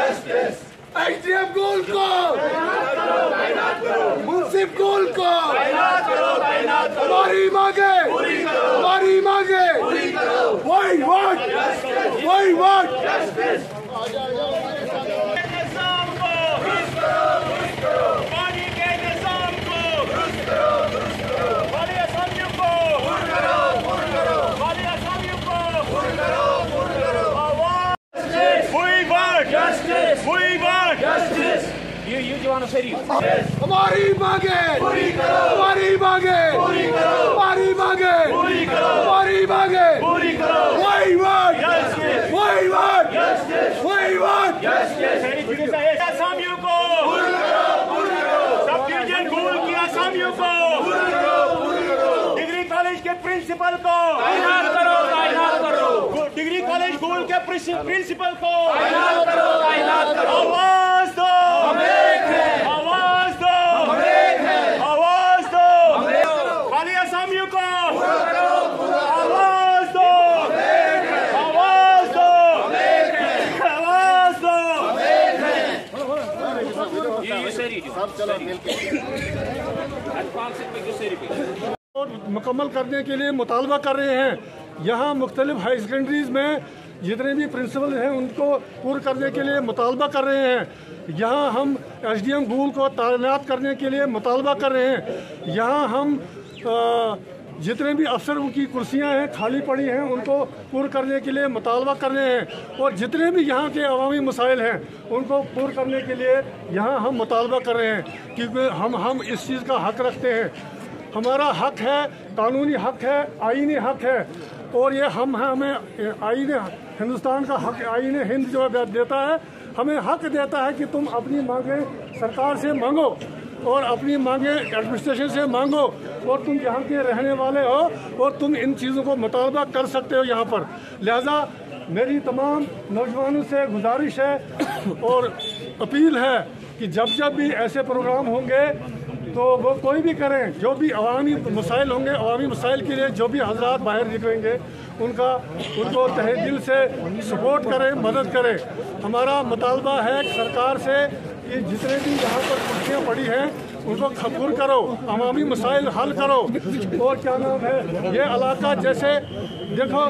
SDM गोल को, मुंसिफ गोल को, हमारी मांगे, हमारी मांगे, वही वोट, पानी के निजाम को वाले असामियों को वाले असामियों को you want to say हमारी मांगे, हमारी मांगे, हमारी मांगे, हमारी मांगे, वही वोट, असामियों को सब डिवीजन गोल की असामियों को डिग्री कॉलेज के प्रिंसिपल को तैनात करो, डिग्री कॉलेज गोल के प्रिंसिपल को तैनात करो, आवाज दो, आवाज दो, आवाज दो, खाली असामियों को आवाज दो, आवाज दो, आवाज दो। मुकम्मल करने के लिए मुतालबा कर रहे हैं। यहाँ मुख्तलिफ हाई सेकेंडरीज में जितने भी प्रिंसिपल हैं उनको पूरा करने के लिए मुतालबा कर रहे हैं। यहाँ हम एसडीएम गोल को तैनात करने के लिए मुतालबा कर रहे हैं। यहाँ हम जितने भी अफसरों की कुर्सियां हैं खाली पड़ी हैं उनको पूरा करने के लिए मुतालबा कर रहे हैं और जितने भी यहाँ के अवामी मसाइल हैं उनको पूरा करने के लिए यहाँ हम मुतालबा कर रहे हैं क्योंकि हम इस चीज़ का हक रखते हैं। हमारा हक है, कानूनी हक है, आईनी हक है और ये हमें आईन हिंदुस्तान का हक आईन हिंद जो देता है, हमें हक देता है कि तुम अपनी मांगे सरकार से मांगो और अपनी मांगे एडमिनिस्ट्रेशन से मांगो और तुम यहाँ के रहने वाले हो और तुम इन चीज़ों को मुतालबा कर सकते हो यहाँ पर। लिहाजा मेरी तमाम नौजवानों से गुजारिश है और अपील है कि जब भी ऐसे प्रोग्राम होंगे तो वो कोई भी करें, जो भी अवामी मसाइल होंगे, अवामी मसाइल के लिए जो भी हजरात बाहर निकलेंगे उनको तहे दिल से सपोर्ट करें, मदद करें। हमारा मुतालबा है सरकार से कि जितने भी यहाँ पर कुर्सियाँ पड़ी हैं उनको खबूर करो, अवामी मसाइल हल करो। और क्या नाम है, ये इलाका जैसे देखो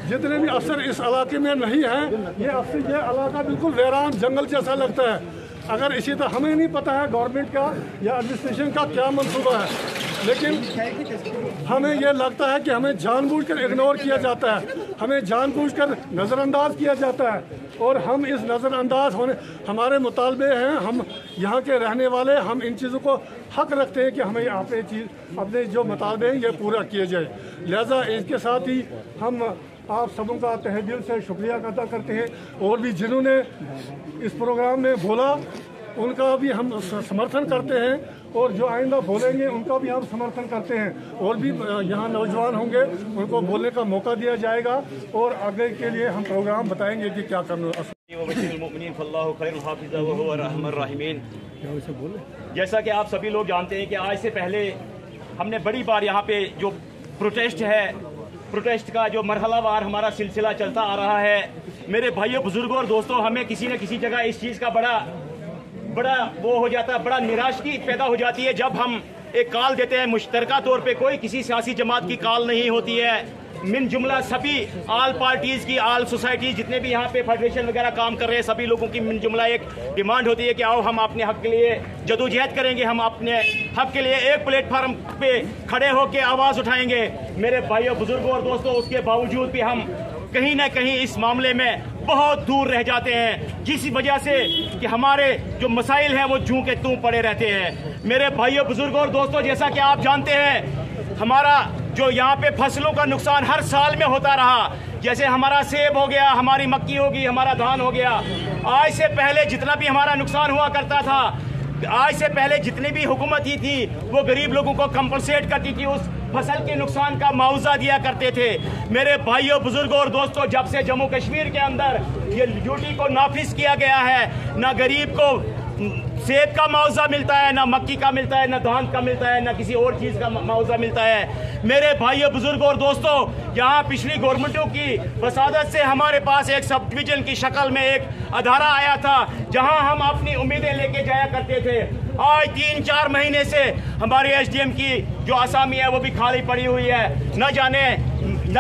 जितने भी अफसर इस इलाके में नहीं हैं, ये इलाका बिल्कुल वीरान जंगल जैसा लगता है। अगर इसी तरह हमें नहीं पता है गवर्नमेंट का या एडमिनिस्ट्रेशन का क्या मंसूबा है, लेकिन हमें यह लगता है कि हमें जानबूझकर इग्नोर किया जाता है, हमें जानबूझकर नज़रअंदाज किया जाता है और हम इस नज़रअंदाज होने हमारे मुतालबे हैं। हम यहाँ के रहने वाले, हम इन चीज़ों को हक रखते हैं कि हमें अपने जो मुतालबे हैं ये पूरा किए जाए। लिहाजा इसके साथ ही हम आप सबों का तहे दिल से शुक्रिया अदा करते हैं और भी जिन्होंने इस प्रोग्राम में बोला उनका भी हम समर्थन करते हैं और जो आइंदा बोलेंगे उनका भी हम समर्थन करते हैं। और भी यहाँ नौजवान होंगे उनको बोलने का मौका दिया जाएगा और आगे के लिए हम प्रोग्राम बताएंगे कि क्या करना। जैसा कि आप सभी लोग जानते हैं कि आज से पहले हमने बड़ी बार यहाँ पे जो प्रोटेस्ट का जो मरहलावार हमारा सिलसिला चलता आ रहा है। मेरे भाइयों, बुजुर्गों और दोस्तों, हमें किसी न किसी जगह इस चीज़ का बड़ा वो हो जाता है, बड़ा निराशगी पैदा हो जाती है जब हम एक कॉल देते हैं मुश्तरका तौर पे। कोई किसी सियासी जमात की कॉल नहीं होती है, मिन जुमला सभी आल पार्टीज़ की, आल सोसाइटी जितने भी यहाँ पे फेडरेशन वगैरह काम कर रहे हैं, सभी लोगों की मिन जुमला एक डिमांड होती है कि आओ हम अपने हक के लिए जदोजहद करेंगे, हम अपने हक के लिए एक प्लेटफार्म पे खड़े होकर आवाज़ उठाएंगे। मेरे भाइयों, बुजुर्गों और दोस्तों, उसके बावजूद भी हम कहीं ना कहीं इस मामले में बहुत दूर रह जाते हैं, जिस वजह से कि हमारे जो मसाइल हैं वो जूं के तूं पड़े रहते हैं। मेरे भाइयों, बुजुर्गों और दोस्तों, जैसा कि आप जानते हैं हमारा जो यहाँ पे फसलों का नुकसान हर साल में होता रहा, जैसे हमारा सेब हो गया, हमारी मक्की होगी, हमारा धान हो गया। आज से पहले जितना भी हमारा नुकसान हुआ करता था, आज से पहले जितनी भी हुकूमत ही थी वो गरीब लोगों को कंपनसेट करती थी, उस फसल के नुकसान का मुआवजा दिया करते थे। मेरे भाइयों, बुजुर्गों और दोस्तों, जब से जम्मू कश्मीर के अंदर ये ड्यूटी को नाफिज किया गया है, ना गरीब को सेब का मुआवजा मिलता है, ना मक्की का मिलता है, ना धान का मिलता है, ना किसी और चीज़ का मुआवजा मिलता है। मेरे भाइयों, बुजुर्गों और दोस्तों, यहाँ पिछली गवर्नमेंटों की वसादत से हमारे पास एक सब डिवीजन की शक्ल में एक अधारा आया था, जहाँ हम अपनी उम्मीदें लेके जाया करते थे। आज 3-4 महीने से हमारे SDM की जो आसामी है वो भी खाली पड़ी हुई है। न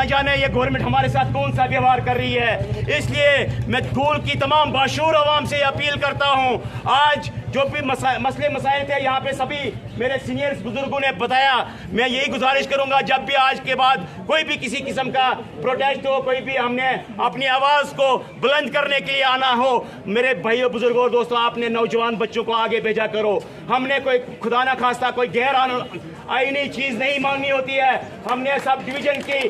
जाने ये गवर्नमेंट हमारे साथ कौन सा व्यवहार कर रही है। इसलिए मैं धूल की तमाम बाशूर अवाम से अपील करता हूँ, आज जो भी मसले मसाइल थे यहाँ पे सभी मेरे सीनियर बुजुर्गों ने बताया। मैं यही गुजारिश करूंगा, जब भी आज के बाद कोई भी किसी किस्म का प्रोटेस्ट हो, कोई भी हमने अपनी आवाज़ को बुलंद करने के लिए आना हो, मेरे भाइयों, बुजुर्गों और दोस्तों, आपने नौजवान बच्चों को आगे भेजा करो। हमने कोई खुदा ना खास्ता कोई गैर आईनी चीज़ नहीं मांगनी होती है। हमने सब डिवीजन की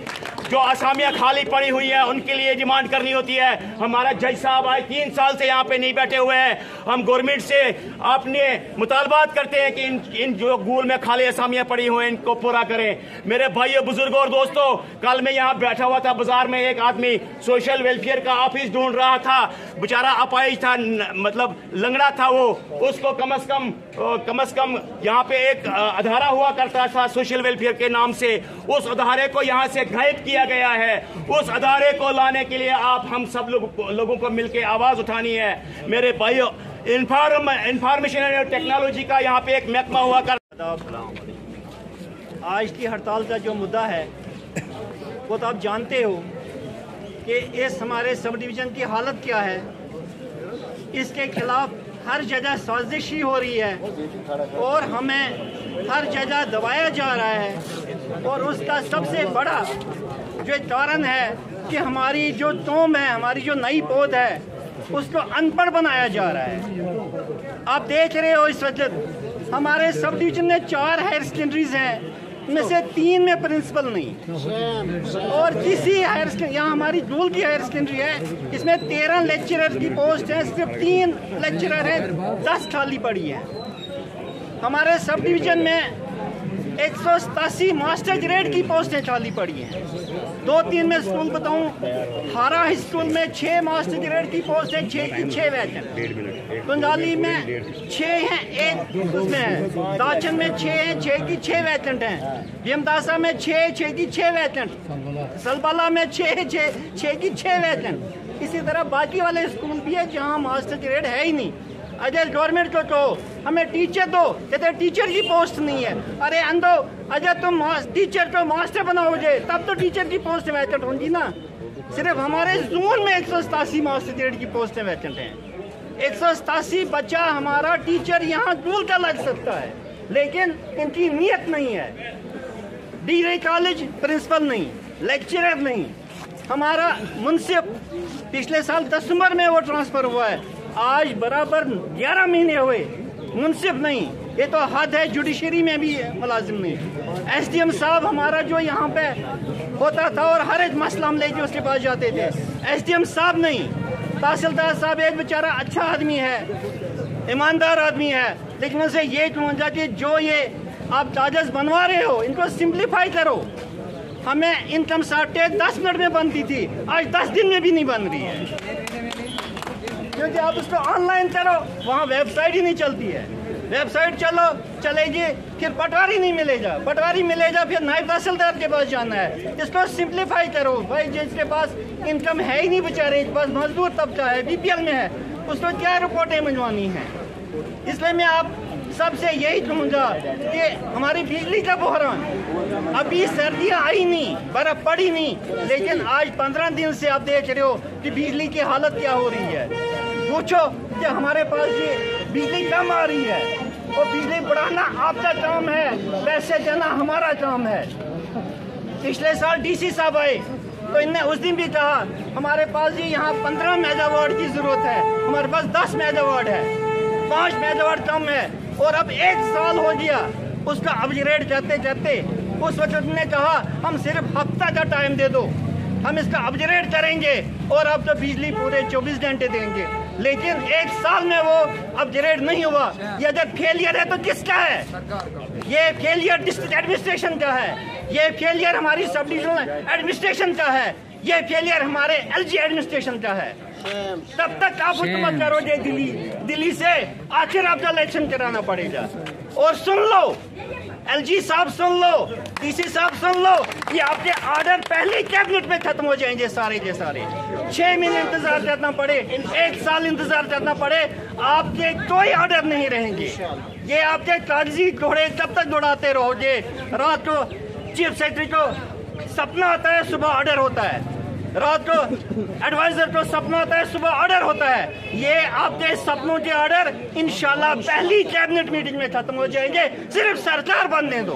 जो आसामियाँ खाली पड़ी हुई हैं उनके लिए डिमांड करनी होती है। हमारा जज साहब आज 3 साल से यहाँ पे नहीं बैठे हुए हैं। हम गवर्नमेंट से अपने मुतालबात करते हैं कि इन जो गूल में खाली आसामियाँ पड़ी हुई हैं इनको पूरा करें। मेरे भाइयों, बुजुर्गों और दोस्तों, कल मैं यहाँ बैठा हुआ था बाजार में, एक आदमी सोशल वेलफेयर का ऑफिस ढूंढ रहा था, बेचारा अपाहिज था, मतलब लंगड़ा था वो। उसको कम से कम यहाँ पे एक अधारा हुआ करता था सोशल वेलफेयर के नाम से, उस अधारे को यहाँ से गायब किया गया है। उस अधारे को लाने के लिए आप हम सब लोगों को मिलकर आवाज उठानी है। मेरे भाइयों, इंफॉर्मेशन एंड टेक्नोलॉजी का यहाँ पे एक महकमा हुआ करता। आज की हड़ताल का जो मुद्दा है वो तो आप जानते हो कि इस हमारे सब डिवीज़न की हालत क्या है। इसके खिलाफ हर जगह साजिश ही हो रही है और हमें हर जगह दबाया जा रहा है। और उसका सबसे बड़ा जो कारण है कि हमारी जो कौम है, हमारी जो नई पौध है, उसको अनपढ़ बनाया जा रहा है। आप देख रहे हो इस वक्त हमारे सब डिवीजन में 4 हायर सेकेंडरीज हैं, में से 3 में प्रिंसिपल नहीं। और किसी हायर सेकेंडरी, यहाँ हमारी धूल की हायर सेकेंडरी है, इसमें 13 लेक्चरर की पोस्ट है, सिर्फ 3 लेक्चरर हैं, 10 खाली पड़ी है। हमारे सब डिवीजन में 187 मास्टर ग्रेड की पोस्टें खाली पड़ी हैं। 2-3 में स्कूल बताऊं, हारा स्कूल में 6 मास्टर ग्रेड की पोस्ट है, 6 की 6 वैकेंट। बंगाली में 6 हैं, 1 उसमें है। दाचन में 6 हैं, 6 की 6 वैकेंट हैं। भीमदासा में 6 की 6 वैकेंट। सलबाला में 6 की 6 वैकेंट। इसी तरह बाकी वाले स्कूल भी है जहाँ मास्टर ग्रेड है ही नहीं। अजय गवर्नमेंट को कहो हमें टीचर दो, कहते टीचर की पोस्ट नहीं है। अरे अंदो, अजय तुम टीचर को मास्टर बनाओगे तब तो टीचर की पोस्ट वैकेंट होंगी ना। सिर्फ हमारे जोन में 187 मास्टर ग्रेड की पोस्टें वैकेंट हैं। 187 बच्चा हमारा टीचर यहाँ दूर का लग सकता है, लेकिन इनकी नीयत नहीं है। डिग्री कॉलेज प्रिंसिपल नहीं, लेक्चरर नहीं। हमारा मुंसिफ पिछले साल दिसंबर में वो ट्रांसफर हुआ है, आज बराबर 11 महीने हुए, मुंसिफ नहीं। ये तो हद है, जुडिशरी में भी मुलाजिम नहीं। SDM साहब हमारा जो यहाँ पे होता था और हर एक मसला हम लेके उसके पास जाते थे, SDM साहब नहीं। तहसीलदार साहब एक बेचारा अच्छा आदमी है, ईमानदार आदमी है, लेकिन उसे ये कहूँगा कि जो ये आप कागज बनवा रहे हो इनको सिंप्लीफाई करो। हमें इनकम सर्टिफिकेट 10 मिनट में बनती थी, आज 10 दिन में भी नहीं बन रही है, क्योंकि आप उसको ऑनलाइन करो, वहाँ वेबसाइट ही नहीं चलती है। वेबसाइट चलेगी, फिर पटवारी नहीं मिलेगा, पटवारी मिलेगा फिर नायब तहसीलदार के पास जाना है। इसको सिंप्लीफाई करो भाई। जिसके पास इनकम है ही नहीं बेचारे, के पास मजदूर तबका है, BPL में है, उसको क्या रिपोर्टें मंगवानी है। इसलिए मैं आप सबसे यही कहूँगा कि हमारी बिजली का बहरान, अभी सर्दियाँ आई नहीं, बर्फ पड़ी नहीं, लेकिन आज 15 दिन से आप देख रहे हो कि बिजली की हालत क्या हो रही है। पूछो कि हमारे पास ये बिजली कम आ रही है, और बिजली बढ़ाना आपका काम है, पैसे देना हमारा काम है। पिछले साल DC साहब आए तो इनने उस दिन भी कहा हमारे पास ये यहाँ 15 मेगावाट की जरूरत है, हमारे पास 10 मेगावाट है, 5 मेगावाट कम है। और अब 1 साल हो गया उसका अपग्रेड करते उस वक्त ने कहा हम सिर्फ हफ्ता का टाइम दे दो, हम इसका अपग्रेड करेंगे और अब तो बिजली पूरे 24 घंटे देंगे। लेकिन 1 साल में वो अपग्रेड नहीं हुआ। ये अगर फेलियर है तो किसका है? ये फेलियर डिस्ट्रिक्ट एडमिनिस्ट्रेशन का है, ये फेलियर हमारी सब डिविजनल एडमिनिस्ट्रेशन का है, ये फेलियर हमारे LG एडमिनिस्ट्रेशन का है। तब तक आप हुकूमत करोगे दिल्ली से, आखिर आपको इलेक्शन कराना पड़ेगा। और सुन लो एलजी साहब, सुन लो डीसी साहब, सुन लो, ये आपके ऑर्डर पहले कैबिनेट में खत्म हो जाएंगे सारे के सारे। 6 महीने इंतजार करना पड़े, 1 साल इंतजार करना पड़े, आपके कोई ऑर्डर नहीं रहेंगे। ये आपके कागजी घोड़े कब तक दौड़ाते रहोगे? रात को चीफ सेक्रेटरी को सपना आता है, सुबह ऑर्डर होता है, रात को एडवाइजर को सपना आता है, सुबह ऑर्डर होता है। ये आपके सपनों के ऑर्डर इंशाल्लाह पहली कैबिनेट मीटिंग में खत्म हो जाएंगे, सिर्फ सरकार बनने दो।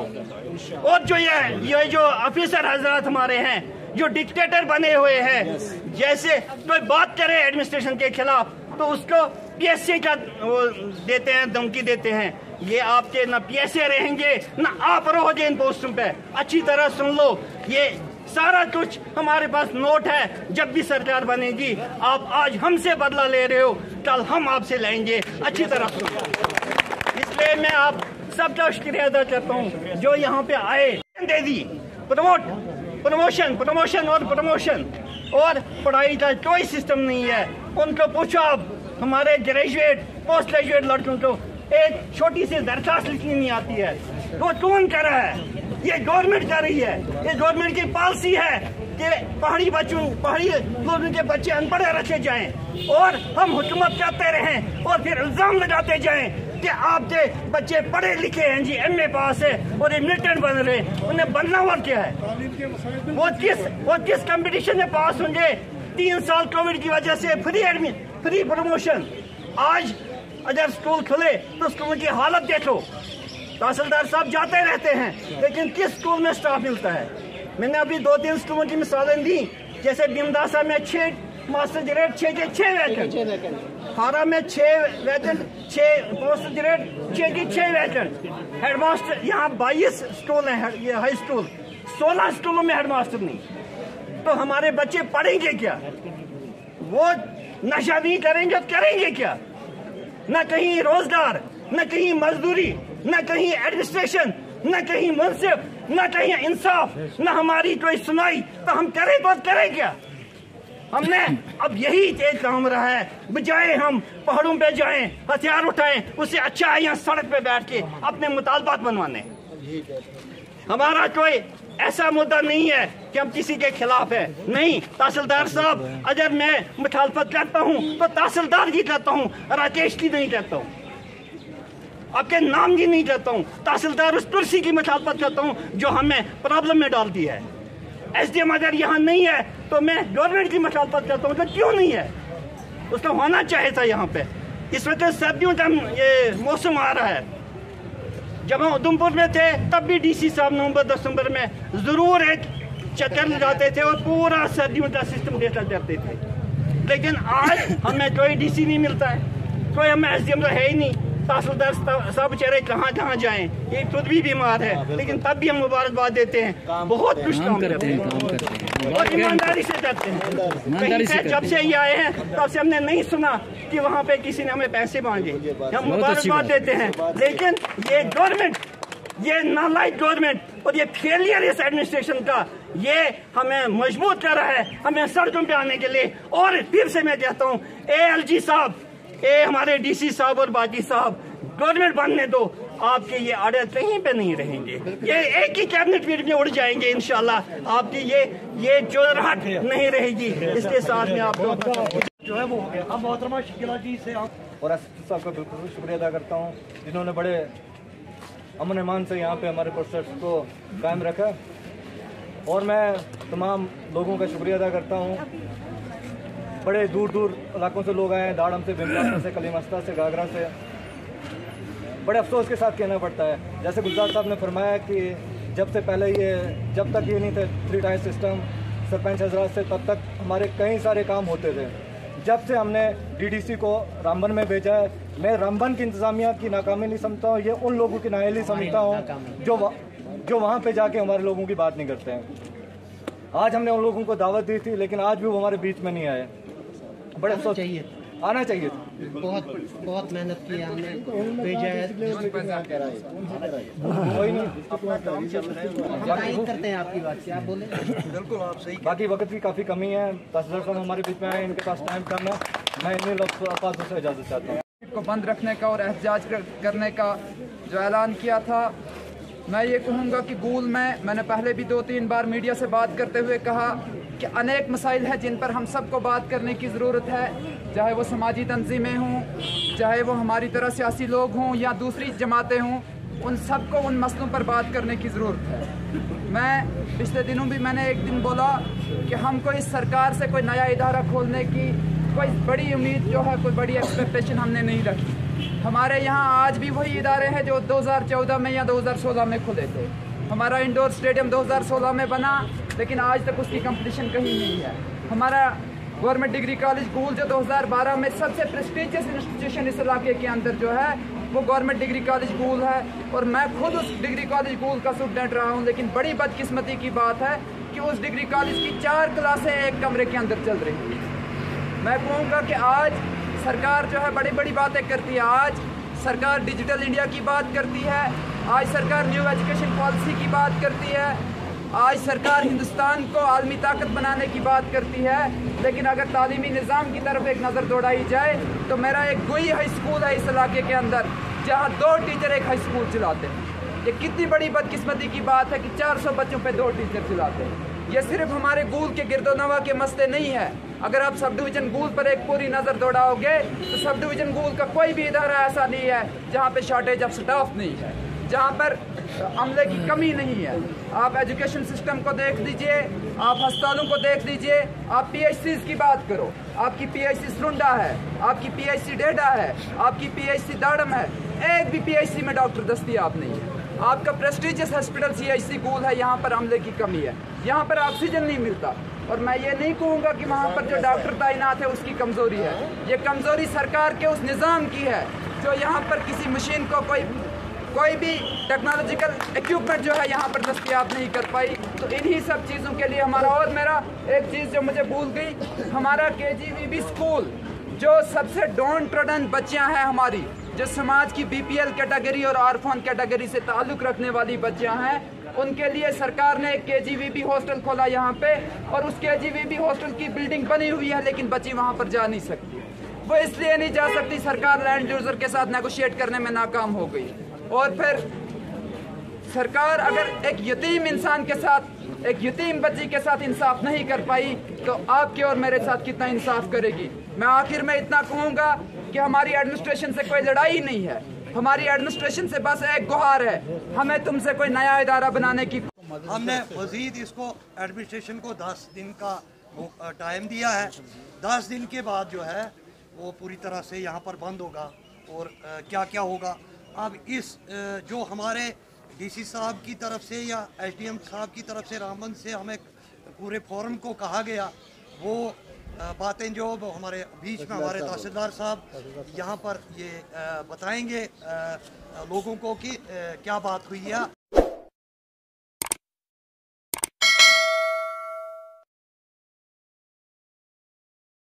और जो ये जो ऑफिसर हजरात हमारे हैं जो डिक्टेटर बने हुए हैं, जैसे कोई बात करे एडमिनिस्ट्रेशन के खिलाफ तो उसको पीएसए का वो देते हैं, धमकी देते हैं। ये आपके ना पीएसए रहेंगे ना आप रहोगे इन पोस्टों पे। अच्छी तरह सुन लो, ये सारा कुछ हमारे पास नोट है। जब भी सरकार बनेगी, आप आज हमसे बदला ले रहे हो, कल हम आपसे लेंगे। अच्छी तरह सुन लो। इसलिए मैं आप सबका शुक्रिया अदा करता हूँ जो यहाँ पे आए, दे दी प्रमोशन और पढ़ाई का कोई सिस्टम नहीं है। उनको पूछो आप, हमारे ग्रेजुएट पोस्ट ग्रेजुएट लड़कों को एक छोटी सी दरखास्त लिखनी नहीं आती है। वो कौन कर रहा है? ये गवर्नमेंट कर रही है। ये गवर्नमेंट की पॉलिसी है कि पहाड़ी लोगों के बच्चे अनपढ़ रखे जाएं और हम हुकूमत करते रहें और फिर इल्जाम लगाते जाएं कि आपके बच्चे पढ़े लिखे हैं जी, एमए पास है और ये मिलिटेंट बन रहे। उन्हें बनना और क्या है? वो किस कंपटीशन में पास होंगे? 3 साल कोविड की वजह से फ्री प्रमोशन। आज अगर स्कूल खुले तो स्कूल की हालत देखो। तहसीलदार साहब जाते रहते हैं, लेकिन किस स्कूल में स्टाफ मिलता है? मैंने अभी 2-3 स्कूलों की मिसालें दी, जैसे बिमदासा में 6 मास्टर ग्रेड 6 के 6 वैकेंट, हारा में 6 वैकेंट, 6 मास्टर ग्रेड 6 की 6 वैकेंट। हेडमास्टर यहाँ 22 स्कूल हैं, ये हाई स्कूल, 16 स्कूलों में हेडमास्टर नहीं। तो हमारे बच्चे पढ़ेंगे क्या? वो नशा नहीं करेंगे तो करेंगे क्या? न कहीं रोजगार, न कहीं मजदूरी, न कहीं एडमिनिस्ट्रेशन, न कहीं मुंसिफ, न कहीं इंसाफ, न हमारी कोई सुनाई। तो हम करें तो करें क्या? हमने अब यही एक काम रहा है, बजाय हम पहाड़ों पे जाएं, हथियार उठाएं, उससे अच्छा है यहाँ सड़क पे बैठ के अपने मुतालबात बनवाने। हमारा कोई ऐसा मुद्दा नहीं है कि हम किसी के खिलाफ है, नहीं। तहसीलदार साहब, अगर मैं मुखालफत करता हूँ तो तहसीलदार की करता हूँ, राकेश की नहीं करता हूँ, आपके नाम की नहीं करता हूँ। तहसीलदार उस कुर्सी की मुखालफत करता हूँ जो हमें प्रॉब्लम में डालती है। एसडीएम अगर यहाँ नहीं है तो मैं गवर्नमेंट की मुखालफत करता हूँ, तो क्यों नहीं है? उसका होना चाहिए था यहाँ पे। इस वक्त सर्दियों का ये मौसम आ रहा है। जब हम उधमपुर में थे तब भी डीसी साहब नवंबर-दिसंबर में जरूर एक चक्कर लगाते थे और पूरा सर्दियों का सिस्टम देखा करते थे। लेकिन आज हमें कोई डीसी नहीं मिलता है, कोई हमें एसडीएम तो है ही नहीं। तहसीलदार सब बेचारे कहाँ जाएं, ये खुद भी बीमार है, लेकिन तब भी हम मुबारकबाद देते हैं। बहुत कुछ काम करते हैं और ईमानदारी से करते हैं। जब से ये आए हैं तब से हमने नहीं सुना कि वहाँ पे किसी ने हमें पैसे मांगे। हम मुबारकबाद देते हैं, लेकिन ये गवर्नमेंट, ये नालायक गवर्नमेंट और ये फेलियर इस एडमिनिस्ट्रेशन का, ये हमें मजबूत कर रहा है हमें सड़कों पे आने के लिए। और फिर से मैं कहता हूँ, एलजी साहब, हमारे डीसी साहब और बाकी साहब, गवर्नमेंट बनने दो, आपके ये ऑर्डर कहीं पे नहीं रहेंगे। ये एक ही कैबिनेट मीटिंग में उड़ जाएंगे इंशाल्लाह। आपकी ये जोरहट नहीं रहेगी। इसके साथ में आपको जो है वो हो गया। अब मोहतरमा शकीला जी से आप और एसपी साहब का बिल्कुल शुक्रिया अदा करता हूँ, जिन्होंने बड़े अमन ईमान से यहाँ पे हमारे प्रोसेस को कायम रखा। और मैं तमाम लोगों का शुक्रिया अदा करता हूँ। बड़े दूर इलाकों से लोग आए हैं, दाड़म से, बिमलासा से, कलीमस्ता से, गागरा से। बड़े अफसोस के साथ कहना पड़ता है, जैसे गुलजार साहब ने फरमाया कि जब तक ये नहीं थे 3 टायर सिस्टम सरपंच हजरात से, तब तक हमारे कई सारे काम होते थे। जब से हमने डीडीसी को रामबन में भेजा है, मैं रामबन की इंतजामिया की नाकामी नहीं समझता हूँ, ये उन लोगों की नाअहली समझता हूँ जो वहाँ पे जाके हमारे लोगों की बात नहीं करते हैं। आज हमने उन लोगों को दावत दी थी, लेकिन आज भी वो हमारे बीच में नहीं आए। बड़े अफसोस चाहिए। आना चाहिए। बहुत बहुत मेहनत की है हमने, करते हैं आपकी बात से, आप बोले बिल्कुल आप सही। बाकी वक्त की काफ़ी कमी है, तहसीलदार साहब हमारे बीच में आए, इनके पास टाइम कम है। मैं इन्हीं अल्फाज़ों से इजाज़त चाहता हूँ। को बंद रखने का और एहतजाज करने का जो ऐलान किया था, मैं ये कहूँगा कि गूल में मैंने पहले भी 2-3 बार मीडिया से बात करते हुए कहा कि अनेक मसाइल हैं जिन पर हम सबको बात करने की ज़रूरत है, चाहे वो समाजी तंजीमें हों, चाहे वो हमारी तरह सियासी लोग हों या दूसरी जमातें हों, उन सबको उन मसलों पर बात करने की ज़रूरत है। मैं पिछले दिनों भी मैंने एक दिन बोला कि हमको इस सरकार से कोई नया इदारा खोलने की कोई बड़ी उम्मीद जो है, कोई बड़ी एक्सपेक्टेशन हमने नहीं रखी। हमारे यहाँ आज भी वही इदारे हैं जो 2014 में या 2016 में खुले थे। हमारा इंडोर स्टेडियम 2016 में बना, लेकिन आज तक उसकी कंपटीशन कहीं नहीं है। हमारा गवर्नमेंट डिग्री कॉलेज गूल जो 2012 में सबसे प्रेस्टीजियस इंस्टीट्यूशन इस इलाके के अंदर जो है वो गवर्नमेंट डिग्री कॉलेज गूल है, और मैं खुद उस डिग्री कॉलेज गूल का स्टूडेंट रहा हूँ। लेकिन बड़ी बदकिस्मती की बात है कि उस डिग्री कॉलेज की 4 क्लासें एक कमरे के अंदर चल रही हैं। मैं कहूँगा कि आज सरकार जो है बड़ी बड़ी बातें करती है। आज सरकार डिजिटल इंडिया की बात करती है, आज सरकार न्यू एजुकेशन पॉलिसी की बात करती है, आज सरकार हिंदुस्तान को आलमी ताकत बनाने की बात करती है। लेकिन अगर तालीमी निज़ाम की तरफ एक नज़र दौड़ाई जाए तो मेरा एक गोई हाई स्कूल है इस इलाके के अंदर, जहाँ 2 टीचर एक हाई स्कूल चलाते हैं। ये कितनी बड़ी बदकिस्मती की बात है कि 400 बच्चों पे 2 टीचर चलाते हैं। ये सिर्फ हमारे गूल के गिरदोनवा के मसले नहीं है। अगर आप सब डिवीज़न गूल पर एक पूरी नज़र दौड़ाओगे तो सब डिवीज़न गूल का कोई भी इदारा ऐसा नहीं है जहाँ पे शॉर्टेज ऑफ स्टाफ नहीं है, जहाँ पर अमले की कमी नहीं है। आप एजुकेशन सिस्टम को देख लीजिए, आप अस्पतालों को देख लीजिए, आप PHCs की बात करो, आपकी PHC सुरुंडा है, आपकी PHC डेडा है, आपकी PHC दाड़म है, एक भी PHC में डॉक्टर दस्तियाब नहीं है। आपका प्रेस्टीजियस हॉस्पिटल CHC गूल है, यहाँ पर अमले की कमी है, यहाँ पर ऑक्सीजन नहीं मिलता। और मैं ये नहीं कहूँगा कि वहाँ पर जो डॉक्टर तैनात है उसकी कमज़ोरी है, ये कमज़ोरी सरकार के उस निज़ाम की है जो यहाँ पर किसी मशीन को कोई भी टेक्नोलॉजिकल इक्विपमेंट जो है यहाँ पर दस्तियाब नहीं कर पाई। तो इन्हीं सब चीज़ों के लिए हमारा, और मेरा एक चीज़ जो मुझे भूल गई, हमारा KGVB स्कूल जो सबसे डाउन ट्रोडन बच्चियाँ हैं हमारी, जो समाज की BPL कैटेगरी और ऑर्फन कैटेगरी से ताल्लुक़ रखने वाली बच्चियाँ हैं, उनके लिए सरकार ने एक KGVB हॉस्टल खोला यहाँ पे, और उस KGVB हॉस्टल की बिल्डिंग बनी हुई है लेकिन बच्ची वहाँ पर जा नहीं सकती। वो इसलिए नहीं जा सकती, सरकार लैंड यूजर के साथ नेगोशिएट करने में नाकाम हो गई। और फिर सरकार अगर एक यतीम इंसान के साथ, एक यतीम बच्ची के साथ इंसाफ नहीं कर पाई तो आपके और मेरे साथ कितना इंसाफ करेगी। मैं आखिर में इतना कहूँगा कि हमारी एडमिनिस्ट्रेशन से कोई लड़ाई नहीं है, हमारी एडमिनिस्ट्रेशन से बस एक गुहार है, हमें तुमसे कोई नया इदारा बनाने की। हमने मजीद इसको एडमिनिस्ट्रेशन को 10 दिन का टाइम दिया है। 10 दिन के बाद जो है वो पूरी तरह से यहाँ पर बंद होगा। और क्या क्या होगा, अब इस जो हमारे DC साहब की तरफ से या SDM साहब की तरफ से, रामबन से हमें पूरे फोरम को कहा गया, वो बातें जो हमारे बीच में हमारे तहसीलदार साहब यहाँ पर ये बताएंगे लोगों को कि क्या बात हुई है